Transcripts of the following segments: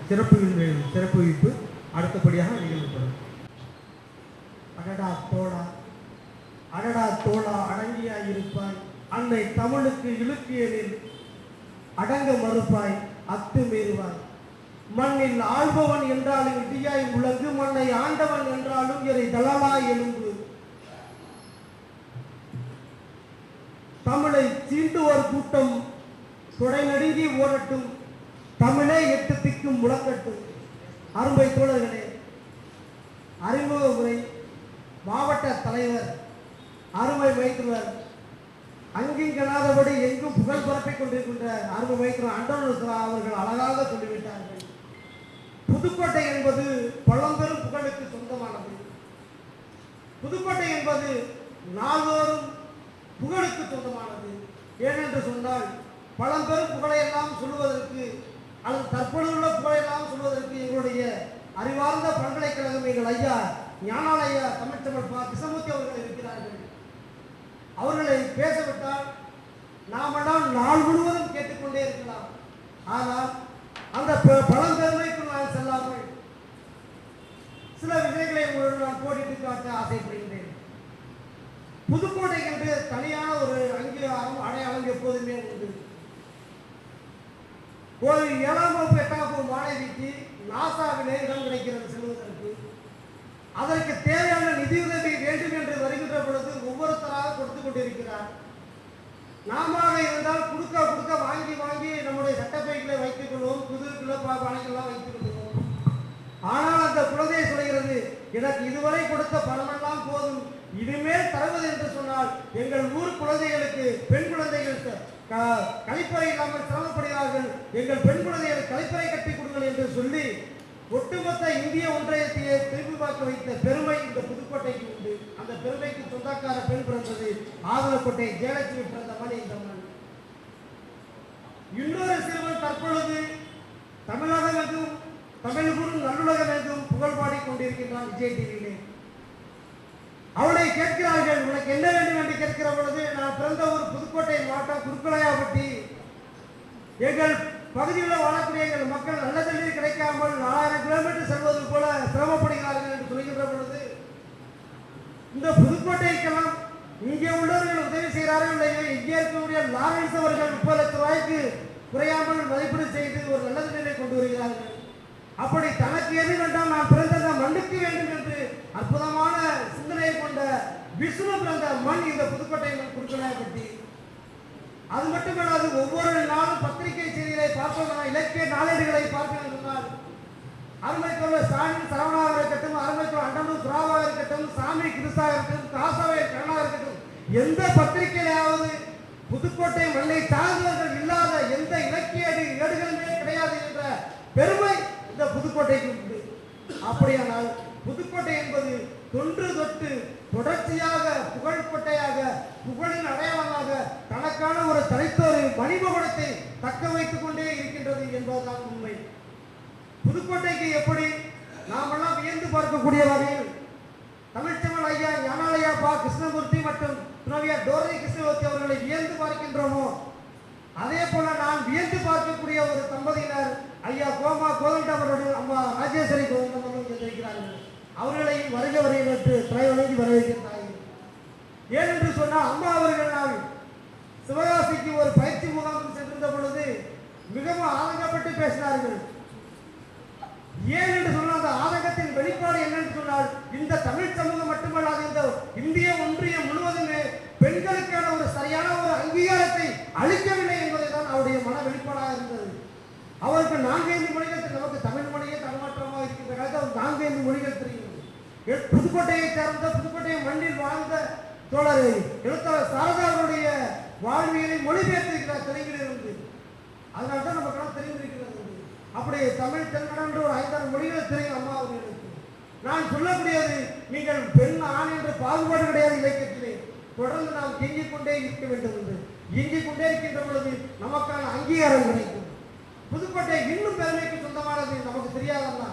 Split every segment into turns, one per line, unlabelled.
சிறப்பு வைப்பு அடுத்தபடியாக நிகழ்வுப்படும். அடடா தோழா, அடடா தோழா, அடங்கியாயிருப்பாய், அன்னை தமிழுக்கு இழுக்கியலில் அடங்க மறுப்பாய், அத்துமீறுவாய். மண்ணில் ஆள்பவன் என்றாலும் இடியாய் உலகு, மண்ணை ஆண்டவன் என்றாலும் இறை தளலாய் எலும்பு. தமிழை சீண்டுவோர் கூட்டம் தொடை நடுங்கி ஓடட்டும், தமிழே 8 திக்கும் முழக்கட்டும். அருமை தோழர்களே, அறிமுக உரை மாவட்ட தலைவர் அருமை மைத்துவர் அங்கிங்கனாதபடி எங்கும் புகழ் பரப்பிக் கொண்டிருக்கின்ற அருமை மைத்துவர் அண்டோனு அவர்கள் அழகாக சொல்லிவிட்டார்கள். புதுக்கோட்டை என்பது பழம்பெரும் புகழுக்கு சொந்தமானது. புதுக்கோட்டை என்பது நாள்தோறும் புகழுக்கு சொந்தமானது. ஏனென்று சொன்னால் பழம்பெரும் புகழையெல்லாம் சொல்லுவதற்கு அல்லது தற்பொழுதுள்ள புகழையெல்லாம் சொல்வதற்கு எங்களுடைய அறிவார்ந்த பல்கலைக்கழகம் எங்கள் ஐயா ஞானாலயா தமிழ்ச்செம்மல் பா. கிருஷ்ணமூர்த்தி அவர்கள் இருக்கிறார்கள். அவர்களை பேசவிட்டால் நாமெல்லாம் நாள் முழுவதும் கேட்டுக்கொண்டே இருக்கலாம். ஆனால் அந்த பழம்பெருமைக்கு நான் செல்லாமல் சில விஷயங்களை உங்களுடன் நான் போட்டிட்டு காட்ட ஆசைப்படுகின்றேன். புதுக்கோட்டை என்று தனியான ஒரு அங்கீகாரம் அடையாளம் எப்போதுமே உண்டு. ஒரு 7ஆம் வகுப்பு 8ஆம் வகுப்பு மாணவிக்கு நாசாவிலே இடம் கிடைக்கிறது செல்வதற்கு. அதற்கு தேவையான நிதியுதவி வேண்டும் என்று வருகின்ற பொழுது ஒவ்வொருத்தராக கொடுத்து கொண்டிருக்கிறார். நாம இருந்தால் கொடுக்க வாங்கி நம்முடைய சட்டப்பைகளை வைத்துக் கொள்வோம், புதுக்குள்ள பணங்கள்லாம் வைத்துக் கொள்வோம். ஆனால் அந்த குழந்தையை சொல்கிறது, எனக்கு இதுவரை கொடுத்த பணமெல்லாம் போதும், இனிமேல் தருவது என்று சொன்னால் எங்கள் ஊர் குழந்தைகளுக்கு, பெண் குழந்தைகள் கழிப்பறை இல்லாமல் சிரமப்படுகிறார்கள், எங்கள் பெண் குழந்தைகள் கழிப்பறை கட்டி கொடுங்கள் என்று சொல்லி ஒட்டுமொத்த இந்திய ஒன்றியத்தையே திரும்பி பார்க்க வைத்த பெருமை இந்த புதுக்கோட்டைக்கு உண்டு. அந்த பெருமைக்கு சொந்தக்கார பெண் பிறந்தது ஆதலக்கோட்டை ஜெயலட்சுமி பிறந்த மணி இந்த மண். இன்னொரு சிறுவன் தற்பொழுது தமிழகம் எங்கும் தமிழ்குறும் நல்லுலகம் எங்கும் புகழ் பாடிக் கொண்டிருக்கின்றான் விஜய் டிவியிலே. அவளை கேட்கிறார்கள், உனக்கு என்ன வேண்டும் என்று கேட்கிற பொழுது, நான் பிறந்த ஊர் புதுக்கோட்டை மாவட்டம் குறுக்கலையாப்பட்டி, எங்கள் பகுதியில் வாழக்கூடிய எங்கள் மக்கள் நல்ல தண்ணீர் கிடைக்காமல் 4000 கிலோமீட்டர் செல்வது போல சிரமப்படுகிறார்கள் என்று சொல்கின்ற பொழுது, இந்த புதுக்கோட்டைக்கெல்லாம் இங்கே உள்ளவர்கள் உதவி செய்கிறார்கள் இல்லையோ, இங்கே இருக்கக்கூடிய லாரன்ஸ் அவர்கள் 30 லட்சம் ரூபாய்க்கு குறையாமல் மதிப்பீடு செய்து ஒரு நல்ல தண்ணீரை கொண்டு வருகிறார்கள். அப்படி தனக்கு எது வேண்டாம், நான் பிறந்த மண்ணுக்கு வேண்டும் என்று அற்புதமான சிந்தனையை கொண்ட விஷ்ணு பிறந்த மண் இந்த புதுக்கோட்டை குறுக்கலையாப்பட்டி. அது மட்டுமல்லாது ஒவ்வொரு நாளும் பத்திரிகை செய்திகளை பார்ப்போம், இலக்கிய நாளேடுகளை பார்க்க சொன்னால் அருமைக்குள்ள ஸ்டாலின் சரவணாக இருக்கட்டும், அருமைக்குள்ள அண்டனூர் சுராவாக இருக்கட்டும், சாமி கிருஷ்ணாக இருக்கட்டும், காசாவை கருணாக இருக்கட்டும், எந்த பத்திரிகையிலாவது புதுக்கோட்டை மண்ணை சார்ந்தவர்கள் இல்லாத எந்த இலக்கிய ஏடுகளுமே கிடையாது என்ற பெருமை இந்த புதுக்கோட்டைக்கு உண்டு. அப்படியானால் புதுக்கோட்டை என்பது தொன்று தொட்டு தொடர்ச்சியாக புகழ்கோட்டையாக, புகழின் அடையாளமாக தனக்கான ஒரு தனித்தொரு மணிமகுடத்தை தக்க வைத்துக் கொண்டே இருக்கின்றது என்பதுதான் உண்மை. புதுக்கோட்டைக்கு எப்படி நாமெல்லாம் வியந்து பார்க்கக்கூடிய வகையில் தமிழ்ச்செம்மல் ஐயா ஞானாலயா பா. கிருஷ்ணமூர்த்தி மற்றும் துணைவியார் டோரதி கிருஷ்ணமூர்த்தி அவர்களை வியந்து பார்க்கின்றோமோ, அதே போல நான் வியந்து பார்க்கக்கூடிய ஒரு தம்பதியினர் ஐயா கோமா கோவிந்தம் அவர்கள், அம்மா ராஜேஸ்வரி கோவிந்தம் அவர்கள் இருக்கிறார்கள். அவர்களையும் வருக வரையிட்டு தலைவணங்கி வரவேற்கின்றார்கள். ஏனென்று சொன்னால் அம்மா அவர்கள் நான் சிவகாசிக்கு ஒரு பயிற்சி முகாம் சென்றிருந்த பொழுது மிகவும் ஆதங்கப்பட்டு பேசினார்கள். ஏன் என்று சொன்னால் அந்த ஆதங்கத்தின் வெளிப்பாடு என்னென்று சொன்னால், இந்த தமிழ் சமூகம் மட்டுமல்லாது இந்த இந்திய ஒன்றியம் முழுவதுமே பெண்களுக்கான ஒரு சரியான ஒரு அங்கீகாரத்தை அளிக்கவில்லை என்பதை தான் அவருடைய மன வெளிப்பாடாக இருந்தது. அவருக்கு 4-5 மொழிகள், நமக்கு தமிழ் மொழியே தடுமாற்றமாக இருக்கின்ற காலத்தில் 4-5 மொழிகள் தெரியும். புதுக்கோட்டையை சேர்ந்த புதுக்கோட்டையை மண்ணில் வாழ்ந்த தோழரை எழுத்தாளர் சாரதா அவருடைய வாழ்வியலை மொழிபெயர்த்திருக்கிறார் தெலுங்கில் இருந்து. அதனால்தான் நமக்கு தெரிந்திருக்கிறது. அப்படி தமிழ், தெலுங்கு என்று ஒரு 5-6 மொழிகள் தெரியும் அம்மா அவர்களுக்கு. நான் சொல்லக்கூடியது, நீங்கள் பெண் ஆண் என்ற பாகுபாடு கிடையாது இலக்கியத்திலே. தொடர்ந்து நாம் இயங்கிக் கொண்டே இருக்க வேண்டும் என்று இயங்கிக் கொண்டே இருக்கின்ற பொழுது நமக்கான அங்கீகாரம் கிடைக்கும். புதுக்கோட்டை இன்னும் பெருமைக்கு சொந்தமானது நமக்கு தெரியாதல்ல.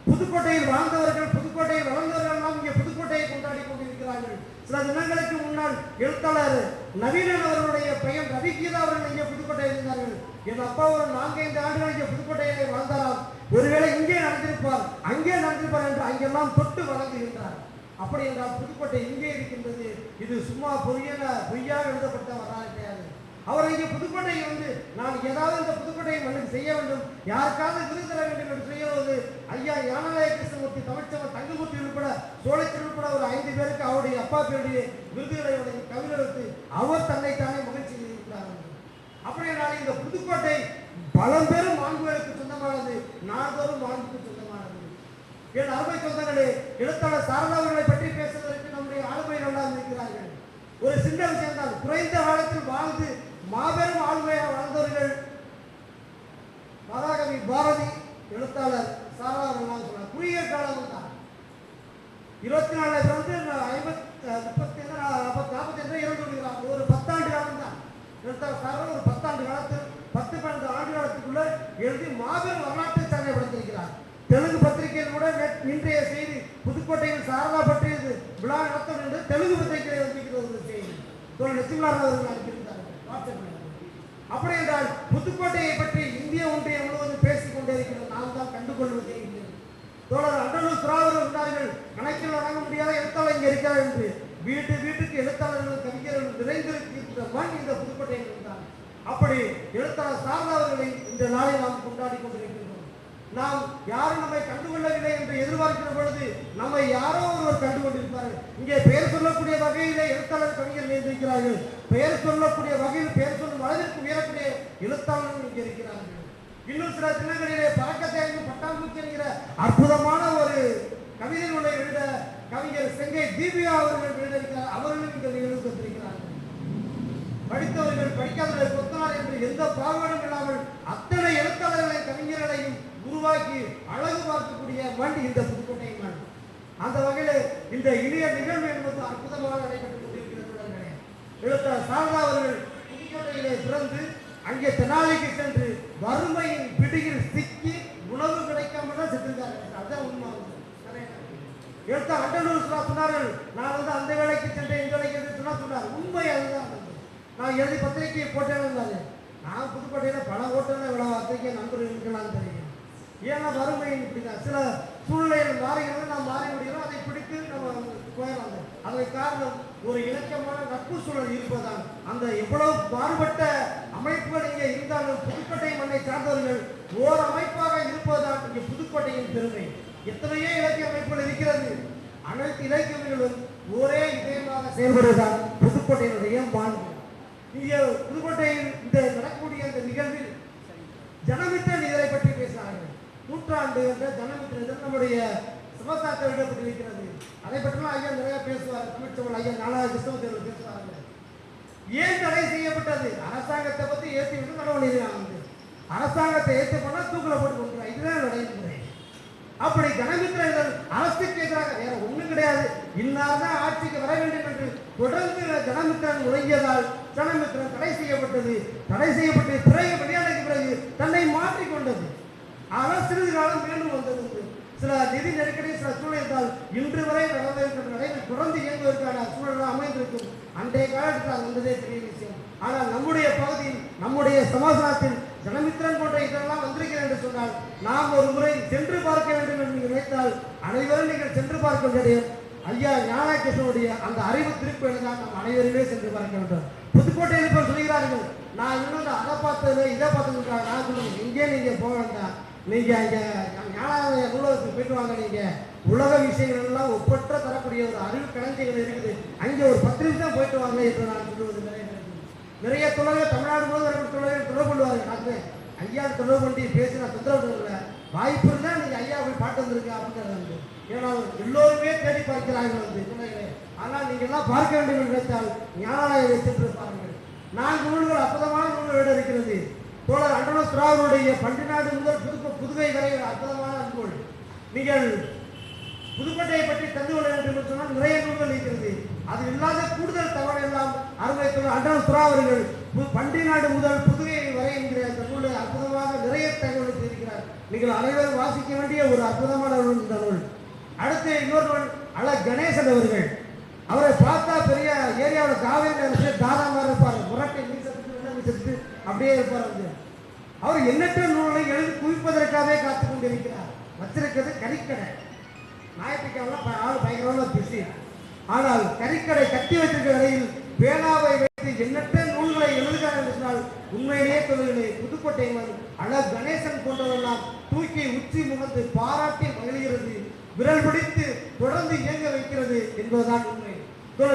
புதுக்கோட்டையில் வாழ்ந்தவர்கள், புதுக்கோட்டையில் வளர்ந்தவர்கள் எல்லாம் இங்கே புதுக்கோட்டையை கொண்டாடி கொண்டிருக்கிறார்கள். சில தினங்களுக்கு முன்னால் எழுத்தாளர் நவீனன் அவர்களுடைய பையன் ரவிகீதா அவர்கள் இங்கே புதுக்கோட்டையில் இருந்தார்கள். என் அப்பா ஒரு 4-5 ஆண்டுகள் இங்கே புதுக்கோட்டையிலே வாழ்ந்தாராம். ஒருவேளை இங்கே நடந்திருப்பார், அங்கே நடந்திருப்பார் என்று அங்கெல்லாம் தொட்டு வழங்குகின்றார். அப்படி என்றால் புதுக்கோட்டை இங்கே இருக்கின்றது. இது சும்மா பொய்யாக எழுதப்பட்ட வரலாறு கிடையாது. அவர் இங்கே புதுக்கோட்டை வந்து நான் ஏதாவது இந்த புதுக்கோட்டையை மண்ணுக்கு செய்ய வேண்டும், யாருக்காவது விருது தர வேண்டும் என்று செய்யும்போது ஐயா ஞானநாய கிருஷ்ணமூர்த்தி, தமிழ்ச்சவர் தங்கமூர்த்தி உட்பட சோழச்சர் உட்பட ஒரு 5 பேருக்கு அவருடைய அப்பா பேருடைய விருதுகளை கவிழ்த்து அவர் தன்னைத்தானே மகிழ்ச்சி இருக்கிறார். அப்படி என்றால் இந்த புதுக்கோட்டை பழம்பெரும் மாண்புகளுக்கு சொந்தமானது, நாள்தோறும் மாண்புக்கு சொந்தமானது. என் அருமை சொந்தங்களே, எழுத்தாளர் சாரதாவர்களை பற்றி பேசுவதற்கு நம்முடைய ஆளுமை நல்லா இருக்கிறார்கள். ஒரு சின்ன விஷயம் தான், குறைந்த காலத்தில் வாழ்ந்து மாபெரும் ஆளுமையாக வாழ்ந்தவர்கள் மகாகவி பாரதி, எழுத்தாளர் சாரதாவர்கள் சொன்னார். குறுகிய காலம் தான், 24 பிறந்து 45 இறந்து விடுகிறார். ஒரு 10 ஆண்டு காலம் தான் எழுத்தாளர் சாரதாவர்கள். ஒரு 10 ஆண்டு காலத்தில் 10-12 ஆண்டு காலத்துக்குள்ள எழுதி மாபெரும் வரலாற்றை சாதனை படைத்திருக்கிறார். தெலுங்கு பத்திரிகையில் கூட இன்றைய செய்தி புதுக்கோட்டையில் சாரதா பற்றியது விழா நடத்தும் என்று தெலுங்கு பத்திரிகையில் வந்திருக்கிறது செய்தி லட்சுமிநாதன் அவர்கள் அனுப்பியிருந்தார்கள். அப்படி என்றால் புதுக்கோட்டையை பற்றி இந்திய ஒன்றியம் முழுவதும் பேசிக் கொண்டே இருக்கிறது, நாம் தான் கண்டுகொள்வதே இல்லை. தோழர் அண்டலூர் சுறாவர்கள் இருந்தார்கள், கணக்கில் வழங்க முடியாத எழுத்தாளர் இங்கே இருக்கிறார் என்று. வீட்டுக்கு எழுத்தாளர்கள் கவிஞர்கள் நிறைந்திருக்கின்ற மண் இந்த புதுக்கோட்டையில் இருந்தார். அப்படி எழுத்தாளர் சார்ந்தவர்களை இந்த நாளை நாம் கொண்டாடி கொண்டிருக்கிறோம். நாம் யாரும் நம்மை கண்டுகொள்ளவில்லை என்று எதிர்பார்க்கிற பொழுது நம்மை யாரோ ஒருவர் கண்டுகொண்டிருப்பார்கள். இங்கே பெயர் சொல்லக்கூடிய வகையிலே எழுத்தாளர் கவிஞர்கள் இருக்கிறார்கள். பெயர் சொல்லக்கூடிய வகையில் பெயர் சொல்லும் அளவிற்கு உயரக்கூடிய எழுத்தாளர்கள் இங்கே இருக்கிறார்கள். இன்னும் சில தினங்களிலே பறக்கத்தையும் பட்டாம்பூச்சி என்கிற அற்புதமான ஒரு கவிதை நூலை எழுத கவிஞர் செங்கை தீபியா அவர்கள் எழுதியிருக்கிறார். அவர்களும் இங்கே எழுதியிருக்கிறார்கள். படித்தவர்கள் படிக்காதவர்கள் கொத்தனார் என்று எந்த பாகுபாடும் இல்லாமல் அத்தனை எழுத்தாளர்களை கவிஞர்களையும் உருவாக்கி அழகு பார்க்கக்கூடிய மண் இந்த புதுக்கோட்டை மண். அந்த வகையில் இந்த இனிய நிகழ்வு என்பது அற்புதமாக நடைபெற்றுக் கொண்டிருக்கிறது. எழுத்தாளர் சாரதா அவர்கள் புதுக்கோட்டையிலே பிறந்து அங்கே தெனாலிக்கு சென்று வறுமையின் பிடியில் சிக்கி உணவு கிடைக்காம தான் சென்றிருக்கார்கள். அதுதான் உண்மை. எழுத்தாளர் அண்டலூர் சொன்னார்கள், நான் வந்து அந்த வேலைக்கு சென்றேன், இந்த வேலைக்கு சொன்னார். உண்மை அதுதான். நான் எழுதி பத்திரிகையை போட்டேன்னு நான் புதுக்கோட்டையில் பல ஓட்டங்கள் இவ்வளவு பத்திரிகை நண்பர்கள் இருக்கலாம்னு தெரியும். ஏன்னா வறுமையின் இப்படிதான் சில சூழ்நிலைகள் மாறுகிறது, நாம் மாறி முடிகிறோம், அதை பிடித்து நம்ம போயிடலாம். அதற்கு காரணம் ஒரு இணக்கமான நட்பு சூழல் இருப்பதான். அந்த எவ்வளவு மாறுபட்ட அமைப்புகள் இங்கே இருந்தாலும் புதுக்கோட்டை மண்ணை சார்ந்தவர்கள் ஓர் அமைப்பாக இருப்பதுதான் இங்கே புதுக்கோட்டையின் பெருமை. எத்தனையோ இலக்கிய அமைப்புகள் இருக்கிறது, அனைத்து இலக்கியங்களும் ஒரே இதயமாக செயல்படுவதுதான் புதுக்கோட்டையினுடைய மாண்பு. இங்கே புதுக்கோட்டையில் இந்த நடக்கக்கூடிய இந்த நிகழ்வில் ஜனமித்திரன் இதழை பற்றி பேசுகிறார்கள். 100 ஆண்டு என்ற ஜனமித்திரன் நம்முடைய சமஸ்தானத்தில் எழுதப்பட்டிருக்கிறது. அதை பற்றிலாம் ஐயா நிறைய பேசுவார். தமிழ்ச்சவர்கள் ஐயா ஞானநாய கிருஷ்ணமூர்த்தி பேசுவார்கள். ஏன் தடை செய்யப்பட்டது? அரசாங்கத்தை பற்றி ஏற்றி விட்டு நடவடிக்கை. அரசாங்கத்தை ஏற்றி போனால் தூக்கில போட்டு கொடுக்குறாங்க. இதுதான் நடைமுறை. அப்படி ஜனமித்திரர்கள் அரசுக்கு எதிராக வேற ஒண்ணும் கிடையாது, இன்னார்தான் ஆட்சிக்கு வர வேண்டும் என்று தொடர்ந்து ஜனமித்திரன் உழைங்கியதால் ஜனமித்திரன் தடை செய்யப்பட்டது. தடை செய்யப்பட்டு பிறகு வெளியாடைக்கு பிறகு தன்னை மாற்றிக்கொண்டது. ஆனால் சிறிது காலம் மீண்டும் வந்தது. சில நிதி நெருக்கடி, சில சூழல் இன்று வரை நடைபெற்ற தொடர்ந்து இயங்குவதற்கான சூழல் அமைந்திருக்கும். அன்றைய காலத்தில் அது வந்ததே பெரிய விஷயம். ஆனால் நம்முடைய பகுதியில், நம்முடைய சமாதானத்தில் ஜனமித்திரன் போன்ற இதெல்லாம் வந்திருக்கிறேன் என்று சொன்னால் நாம் ஒரு முறை சென்று பார்க்க வேண்டும் என்று நீங்கள் நினைத்தால் அனைவரும் நீங்கள் சென்று பார்க்க வேண்டும். ஐயா ஞானகிருஷ்ணனுடைய அந்த அறிவு திருப்பி தான் நாம் அனைவருமே சென்று பார்க்க வேண்டும். புதுக்கோட்டையில் இப்போ சொல்கிறார்கள், நான் இன்னும் அதை பார்த்தது இதை பார்த்தது. நான் சொல்லுங்க, எங்கே நீங்கள் போக வேண்டாம், நீங்கள் இங்கே ஞானாலய நூலகத்துக்கு போயிட்டு வாங்க. நீங்கள் உலக விஷயங்கள் எல்லாம் ஒப்பற்ற தரக்கூடிய ஒரு அறிவு களஞ்சியங்கள் இருக்குது, அங்கே ஒரு 10 நிமிஷம் போயிட்டு வாங்க என்று நான் சொல்லுவது. நிறைய தொழில்கள் தமிழ்நாடு முழுவதும் தொழில்கள் தொடர்பு கொள்வார்கள். நான் ஐயா தொடர்பு கொண்டு பேசி நான் தொந்தரவு இல்லை, வாய்ப்பு இருந்தால் நீங்கள் ஐயா போய் பாட்டு வந்திருக்கு அப்படின்னு. ஏன்னா எல்லோருமே தேடி பார்க்கிறார்கள் தொழில்களை. ஆனால் நீங்கள் எல்லாம் பார்க்க வேண்டும் என்று நினைத்தால் ஞானாலயை சென்று பாருங்கள். 4 நூல்கள் அற்புதமான நூல்கள் இருக்கிறது. தோழர் அண்டலூர் சுறாவருடைய பண்டிநாடு முதல் புதுகை வரை அற்புதமான நூல். நீங்கள் புதுக்கோட்டையை பற்றி தெரிந்து கொள்ள வேண்டும் என்று சொன்னால் நிறைய நூல்கள் இருக்கிறது. அது இல்லாத கூடுதல் தகவல் எல்லாம் அருமை தோழர் அண்டலூர் சுறாவர்கள் பண்டிநாடு முதல் புதுகை வரை என்கிற அந்த நூலை அற்புதமாக நிறைய தகவல் இருக்கிறார். நீங்கள் அனைவரும் வாசிக்க வேண்டிய ஒரு அற்புதமான நூல் இந்த நூல். அடுத்து இன்னொரு நூல் அழ கணேசன் அவர்கள். அவரை பார்த்தா பெரிய ஏரியாவில் காவேரி தாராமாக இருப்பார். முரட்டை மீசத்துக்கு அப்படியே இருப்பார். அவர் எண்ணற்ற நூல்களை எழுதி குவிப்பதற்காகவே காத்துக் கொண்டிருக்கிறார். வச்சிருக்கிறது கறிக்கடை. ஞாயிற்றுக்கிழமை ஆள் பயங்கரமாக பிஸி. ஆனால் கறிக்கடை கட்டி வைத்திருக்கிற நிலையில் பேனாவை வைத்து எண்ணற்ற நூல்களை எழுதுகிறார் என்று சொன்னால் உண்மையிலேயே தொழில்களை புதுக்கோட்டை கணேசன் போன்றவெல்லாம் தூக்கி உச்சி முகந்து பாராட்டி மகிழ்கிறது, விரல் பிடித்து தொடர்ந்து இயங்க வைக்கிறது என்பதுதான் உண்மை.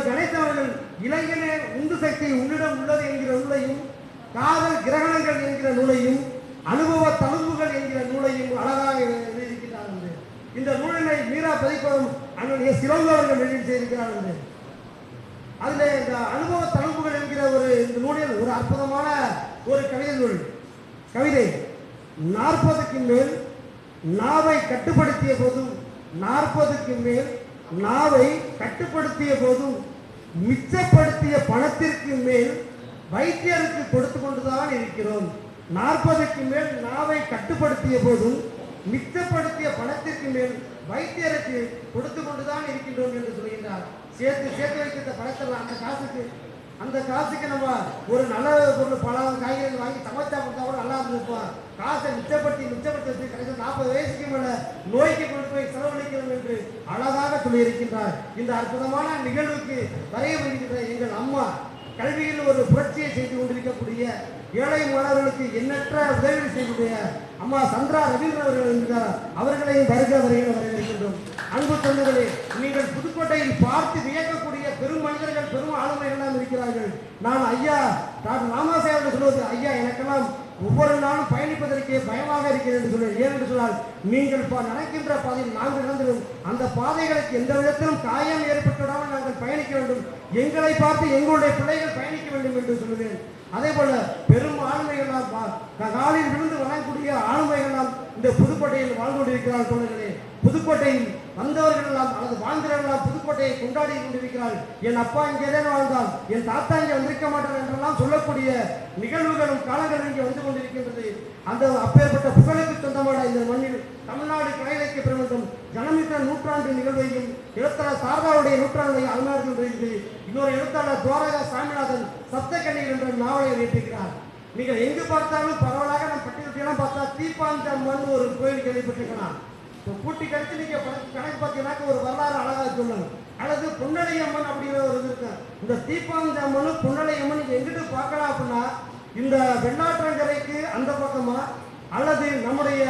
கணேசன் அவர்கள் இளைஞனே உந்து சக்தி உன்னிடம் உள்ளது என்கிற நூலையும், காதல் கிரகணங்கள் என்கிற நூலையும், அனுபவ தழும்புகள் என்கிற நூலையும் அழகாக எழுதியிருக்கிறார்கள். இந்த நூலினை மீரா பதிப்பகம் அண்ணனுடைய சிலோங்க அவர்கள் வெளியீடு செய்திருக்கிறார்கள். அதில் இந்த அனுபவ தழும்புகள் என்கிற இந்த நூலில் ஒரு அற்புதமான ஒரு கவிதை நூல். கவிதை 40க்கு மேல் நாவை கட்டுப்படுத்திய போதும், 40க்கு மேல் நாவை கட்டுப்படுத்திய போதும், மிச்சப்படுத்திய பணத்திற்கு மேல் வைத்தியருக்கு கொடுத்து கொண்டுதான் இருக்கிறோம். 40க்கு மேல் நாவை கட்டுப்படுத்திய போதும், மிச்சப்படுத்திய பணத்திற்கு மேல் வைத்தியருக்கு கொடுத்து கொண்டுதான் இருக்கின்றோம் என்று சொல்கின்றார். சேர்த்து வைக்கிற பணத்தில் அந்த காசுக்கு நம்ம ஒரு நல்ல பொருள் பழம் காய்கறிகள் வாங்கி சமைச்சா கொடுத்தா கூட நல்லா இருந்திருப்போம். காசை மிச்சப்படுத்தி கடைசி 40 வயசுக்கு மேல நோய்க்கு கொண்டு போய் செலவழிக்கிறோம் என்று அழகாக சொல்லியிருக்கின்றார். இந்த அற்புதமான நிகழ்வுக்கு வரைய வருகின்ற எங்கள் அம்மா கல்வியில் ஒரு புரட்சியை செய்து கொண்டிருக்கக்கூடிய ஏழை மாணவர்களுக்கு எண்ணற்ற உதவிகள் செய்யக்கூடிய அம்மா சந்திரா ரவீந்திரன் அவர்கள் இருக்கிறார். அவர்களையும் வரவேற்கின்றோம். அன்பு சொந்தங்களே, நீங்கள் புதுக்கோட்டையில் பார்த்து வியக்கக்கூடிய பெரும் மனிதர்கள், பெரும் ஆளுமைகள் இருக்கிறார்கள். நான் ஐயா டாக்டர் ராமாசாமி சொல்வது, ஐயா எனக்கெல்லாம் ஒவ்வொரு நாளும் பயணிப்பதற்கே பயமாக இருக்கிறது என்று சொல்லுவேன். ஏனென்று சொன்னால் நீங்கள் நடக்கின்ற பாதையில் நாங்கள் நடந்துடும் அந்த பாதைகளுக்கு எந்த விதத்திலும் காயம் ஏற்பட்டுவிடாமல் நாங்கள் பயணிக்க வேண்டும். எங்களை பார்த்து எங்களுடைய பிள்ளைகள் பயணிக்க வேண்டும் என்று சொல்லுவேன். அதே போல பெரும் ஆளுமைகளாம் காலில் விழுந்து வழங்கக்கூடிய ஆளுமைகளாம் இந்த புதுக்கோட்டையில் வாழ்ந்து கொண்டிருக்கிறார்கள். தோழர்களே, புதுக்கோட்டையில் வந்தவர்கள் எல்லாம் அல்லது வாழ்ந்தவர்களெல்லாம் புதுக்கோட்டையை கொண்டாடி கொண்டிருக்கிறார்கள். என் அப்பா இங்கே வாழ்ந்தால் என் தாத்தா இங்கே வந்திருக்க மாட்டார் என்றெல்லாம் சொல்லக்கூடிய நிகழ்வுகளும் காலங்களும் இங்கே வந்து கொண்டிருக்கின்றது. அந்த அப்பேற்பட்ட புகழுக்கு சொந்தமான இந்த மண்ணில் தமிழ்நாடு கலை இலக்கிய பெருமன்றம் ஜனமித்திர நூற்றாண்டு நிகழ்வையும் எழுத்தாளர் சாரதாவுடைய நூற்றாண்டையும் அலமாரித்து இன்னொரு எழுத்தாளர் துவாரகா சாமிநாதன் சப்தக்கண்ணிகள் என்ற நாவலை வெளியிட்டிருக்கிறார். நீங்கள் எங்கு பார்த்தாலும் பரவலாக நம்ம பட்டியலாம் பார்த்தா தீப்பாஞ்சம்மன் ஒரு கோயில் கேள்விப்பட்டிருக்கலாம். இப்போ கூட்டி கழிச்சு நீங்க கணக்கு பார்த்தீங்கன்னாக்க ஒரு வரலாறு அழகாக சொல்லணும். அல்லது பொன்னலையம்மன் அப்படிங்கிற ஒரு இது இருக்கு. இந்த தீப்பாஞ்சம்மனும் பொன்னலையம்மன் நீங்க எங்கிட்டு பார்க்கலாம் அப்படின்னா இந்த வெள்ளாற்றங்கரைக்கு அந்த பக்கமா அல்லது நம்முடைய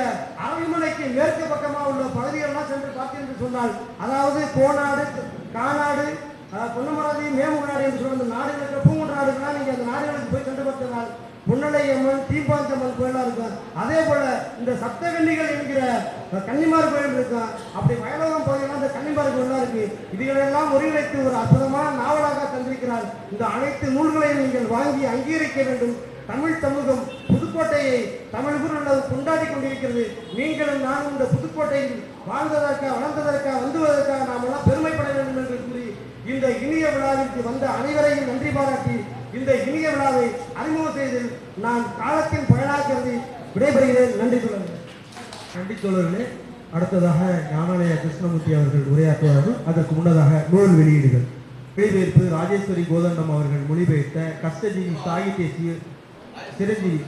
அரண்மனைக்கு மேற்கு பக்கமா உள்ள பகுதிகளெல்லாம் சென்று பார்த்தீங்கன்னு சொன்னால், அதாவது கோநாடு, காநாடு, பொன்னமராதி, மேமுநாடு என்று சொல்ற அந்த நாடுகளுக்கு பூங்குன்ற நாடுகள்லாம் நீங்க அந்த நாடுகளுக்கு போய் சென்று பார்த்தனால் பொன்னலையம்மன் தீப்பாஞ்சம்மன் கோயிலா இருக்கும். அதே போல இந்த சப்தகன்னிகள் என்கிற கன்னிமார் கோயில் இருக்கும். அப்படி வயலோகம் பகுதியெல்லாம் இந்த கன்னிமார் கோயிலா இருக்கு. இதுகளெல்லாம் ஒருங்கிணைத்து ஒரு அற்புதமான நாவலாக தந்திருக்கிறார். இந்த அனைத்து நூல்களையும் நீங்கள் வாங்கி அங்கீகரிக்க வேண்டும். தமிழ் சமூகம் புதுக்கோட்டையை தமிழ் ஊரில் கொண்டாடி கொண்டிருக்கிறது. நீங்களும் நானும் இந்த புதுக்கோட்டையில் வாழ்ந்ததற்காக, வளர்ந்ததற்காக, வந்துவதற்காக நாம் எல்லாம் பெருமைப்பட வேண்டும் என்று கூறி இந்த இனிய விழாவிற்கு வந்த அனைவரையும் நன்றி பாராட்டி இந்த இனிய விழாவை அறிமுகம் செய்ததில் நான் காலத்தின் பயனாகிறது விடைபெறுகிறேன். நன்றி தோழர்களே.
நன்றி தோழர்களே. அடுத்ததாக ஞானாலய கிருஷ்ணமூர்த்தி அவர்கள் உரையாற்றுவார்கள். அதற்கு முன்னதாக நூல் வெளியீடுகள். மொழிபெயர்ப்பு ராஜேஸ்வரி கோதண்டம் அவர்கள் மொழிபெயர்த்த கஷ்டஜீவி சாகித்ய சிரஞ்சீவி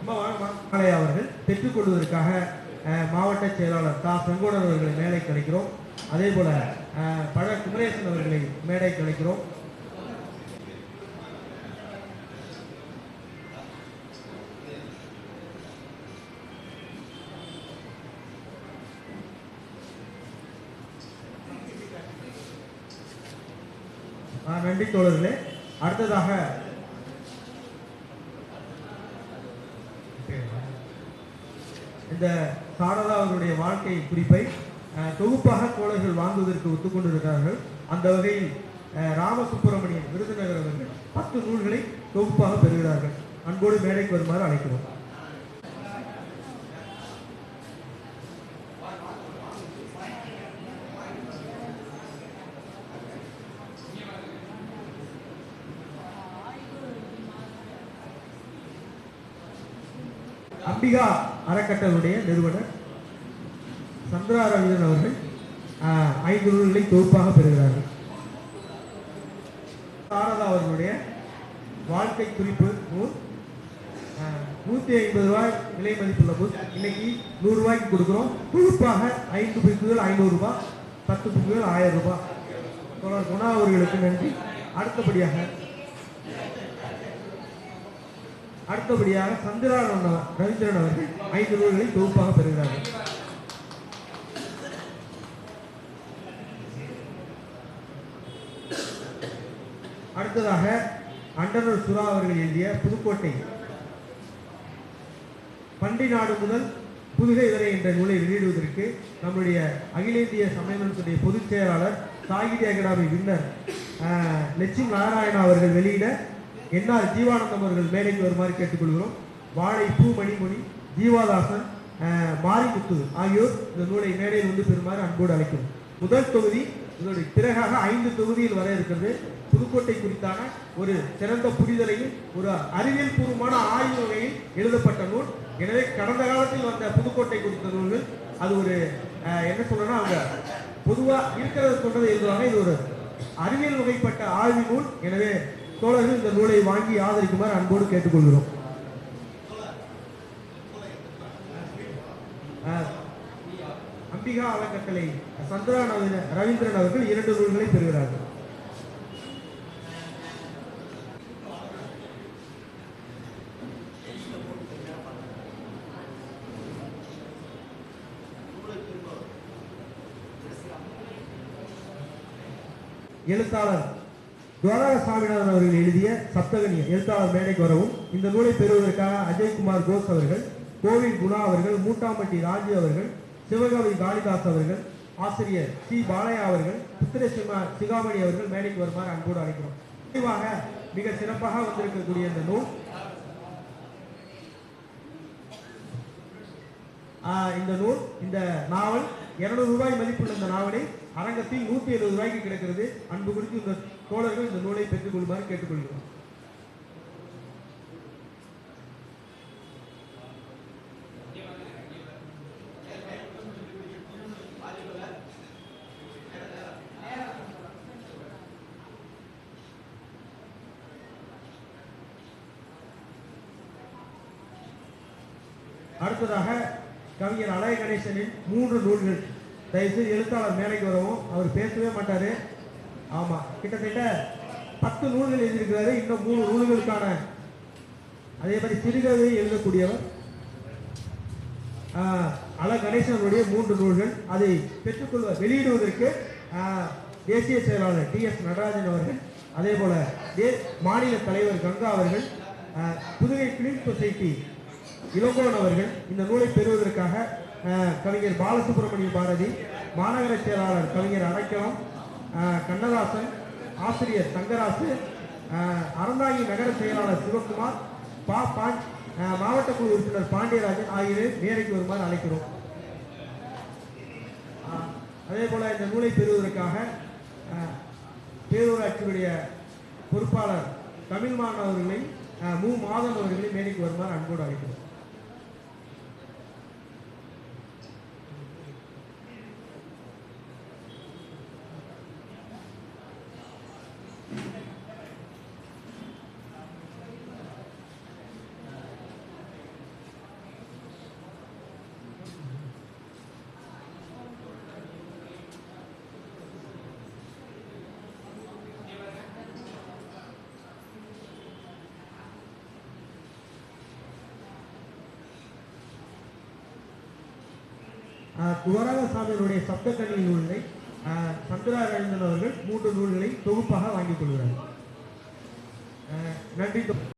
ஞானாலயா அவர்கள் பெற்றுக்கொள்வதற்காக மாவட்ட செயலாளர் தா செங்கோடன் அவர்களை மேடைக்கு அழைக்கிறோம். அதே போல பழ குமரேசன் அவர்களை மேடைக்கு அழைக்கிறோம். நன்றி தோழர்களே. அடுத்ததாக இந்த சாரதா அவர்களுடைய வாழ்க்கை குறிப்பை தொகுப்பாக தோழர்கள் வாங்குவதற்கு ஒத்துக்கொண்டிருக்கிறார்கள். அந்த வகையில் ராமசுப்பிரமணியன் விருதுநகர் அவர்கள் 10 நூல்களை தொகுப்பாக பெறுகிறார்கள். அன்போடு மேடைக்கு வருமாறு அழைக்கிறோம். அம்பிகா அறக்கட்டளுடைய நிறுவனர் சந்திரா ரவீந்திரன் அவர்கள் 5 நூல்களை தொகுப்பாக பெறுகிறார்கள். சாரதா அவர்களுடைய வாழ்க்கை குறிப்பு நூல் 150 ரூபாய் விலை மதிப்புள்ள புக் இன்னைக்கு 100 ரூபாய்க்கு கொடுக்குறோம். தொகுப்பாக 5 புக்குகள் 500 ரூபாய், 10 புக்குகள் 1000 ரூபாய். தோழர் குணா அவர்களுக்கு நன்றி. அடுத்தபடியாக சந்திரா ரவீந்திரன் அவர்கள் 5 நூல்களை தொகுப்பாக பெறுகிறார்கள். அடுத்ததாக அண்டனூர் சுரா அவர்கள் எழுதிய புதுக்கோட்டை பண்டி நாடு முதல் புதுகை வரை என்ற நூலை வெளியிடுவதற்கு நம்முடைய அகில இந்திய சம்மேளனத்துடைய பொதுச் செயலாளர் சாகித்ய அகாடமி வின்னர் லட்சுமி நாராயணா அவர்கள் வெளியிட என்ஆர் ஜீவானந்தம் அவர்கள் மேடைக்கு வருமாறு கேட்டுக்கொள்கிறோம். வாழை பூ மணிமொழி, ஜீவாதாசன், மாரிமுத்து ஆகியோர் இந்த நூலை மேடையில் வந்து பெறுமாறு அன்போடு அழைக்கிறோம். முதல் தொகுதி இதோடைய பிறகாக 5 தொகுதியில் வர இருக்கிறது. புதுக்கோட்டை குறித்தான ஒரு சிறந்த புரிதலையும் ஒரு அறிவியல் பூர்வமான ஆய்வு வகையில் எழுதப்பட்ட நூல். எனவே கடந்த காலத்தில் வந்த புதுக்கோட்டை குறித்த நூல்கள் அது ஒரு என்ன சொல்றேன்னா அவங்க பொதுவாக இருக்கிறத சொல்றதை எழுதுவாங்க. இது ஒரு அறிவியல் வகைப்பட்ட ஆய்வு நூல். எனவே தோழர்கள் இந்த நூலை வாங்கி ஆதரிக்குமாறு அன்போடு கேட்டுக்கொள்கிறோம். அம்பிகா அறக்கட்டளை சந்திரா ரவீந்திரன் அவர்கள் 2 நூல்களை பெறுகிறார்கள். எழுத்தாளர் துவாரக சாமிநாதன் அவர்கள் எழுதிய சப்தகனிய எழுத்தாளர் மேடைக்கு வரவும். இந்த நூலை பெறுவதற்காக அஜய்குமார் கோஷ் அவர்கள், கோவில் குணா அவர்கள், மூட்டாம்பட்டி ராஜு அவர்கள், சிவகவி காளிதாஸ் அவர்கள், ஆசிரியர் சி பாலையா அவர்கள், புத்திர சிகாமணி அவர்கள் மேடைக்கு வருமாறு அன்போடு அழைக்கிறோம். தெளிவாக மிக சிறப்பாக வந்திருக்கக்கூடிய இந்த நூல் இந்த நாவல் 200 ரூபாய் மதிப்புள்ள இந்த நாவலை அரங்கத்தில் 170 ரூபாய்க்கு கிடைக்கிறது. அன்பு குறித்து இந்த தோழர்கள் இந்த நூலை பெற்றுக் கொள்ளுமாறு கேட்டுக்கொள்கிறோம். அடுத்ததாக கவிஞர் அழகு கணேசனின் 3 நூல்கள். தயவுசெய்து எழுத்தாளர் மேலைக்கு வரவும். அவர் பேசவே மாட்டாரு. ஆமா, கிட்டத்தட்ட 10 நூல்கள் எழுதியிருக்கிறாரு. இன்னும் 3 நூல்களுக்கான அதே மாதிரி சிறுகதையை எழுதக்கூடியவர் அழகு கணேசனுடைய 3 நூல்கள். அதை பெற்றுக்கொள்ள வெளியிடுவதற்கு தேசிய செயலாளர் TS நடராஜன் அவர்கள், அதே போல மாநில தலைவர் கங்கா அவர்கள், புதுகை பிலிம் சொசைட்டி இளங்கோவன் அவர்கள் இந்த நூலை பெறுவதற்காக கவிஞர் பாலசுப்ரமணிய பாரதி, மாநகர செயலாளர் கவிஞர் அடைக்கலம், கண்ணதாசன், ஆசிரியர் தங்கராசு, அறந்தாங்கி நகர செயலாளர் சிவகுமார், மாவட்ட குழு உறுப்பினர் பாண்டியராஜன் ஆகியோரை மேடைக்கு வருமாறு அழைக்கிறோம். அதே போல இந்த நூலை பெறுவதற்காக பேரூராட்சியுடைய பொறுப்பாளர் தமிழ்மான் அவர்களை மாதன் அவர்களை மேடைக்கு வருமாறு அன்போடு அழைக்கிறோம். துவராக சாமியினுடைய சப்தக்கனி நூலை சந்திரா ரவீந்திரன் அவர்கள் 3 நூல்களை தொகுப்பாக வாங்கிக் கொள்கிறார். நன்றி.